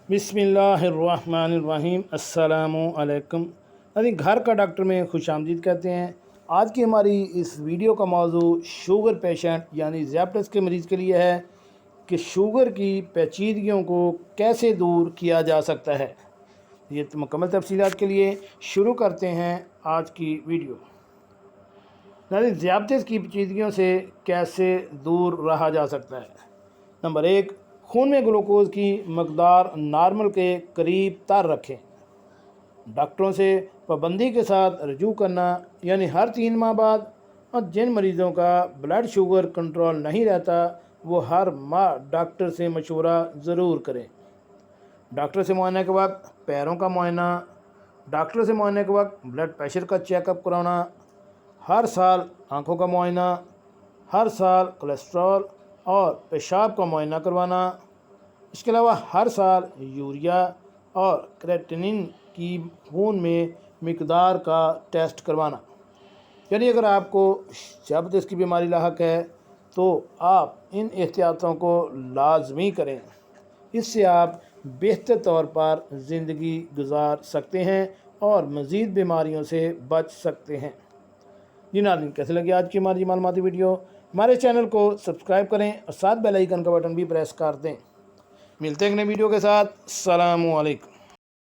बिस्मिल्लाहिर्रहमानिर्रहीम। अस्सलामु अलैकुम। अभी घर का डॉक्टर में खुश आमदीद कहते हैं। आज की हमारी इस वीडियो का मौजू शुगर पेशेंट यानी ज़ियाबतीस के मरीज़ के लिए है कि शुगर की पेचीदगियों को कैसे दूर किया जा सकता है। ये तो मुकम्मल तफसीलात के लिए शुरू करते हैं आज की वीडियो। नाज़रीन, ज़ियाबतीस की पेचीदगियों से कैसे दूर रहा जा सकता है। नंबर 1, खून में ग्लूकोज की मकदार नॉर्मल के करीब तर रखें। डॉक्टरों से पाबंदी के साथ रजू करना, यानी हर 3 माह बाद। और जिन मरीज़ों का ब्लड शुगर कंट्रोल नहीं रहता वो हर माह डॉक्टर से मशवरा ज़रूर करें। डॉक्टर से मुआयने के वक्त पैरों का मुआयना, डॉक्टर से मुआयने के वक्त ब्लड प्रेशर का चेकअप कराना, हर साल आँखों का मुआयना, हर साल कोलेस्ट्रॉल और पेशाब का मुआयना करवाना। इसके अलावा हर साल यूरिया और क्रेटिनिन की खून में मिकदार का टेस्ट करवाना। यानी अगर आपको ज़ियाबतीस की बीमारी लाहक है तो आप इन एहतियातों को लाजमी करें। इससे आप बेहतर तौर पर ज़िंदगी गुजार सकते हैं और मज़ीद बीमारियों से बच सकते हैं। जी नाज़रीन, कैसे लगी आज की हमारी मालूमाती वीडियो। हमारे चैनल को सब्सक्राइब करें और साथ बेल आइकन का बटन भी प्रेस कर दें। मिलते हैं अगले वीडियो के साथ। अस्सलामु अलैकुम।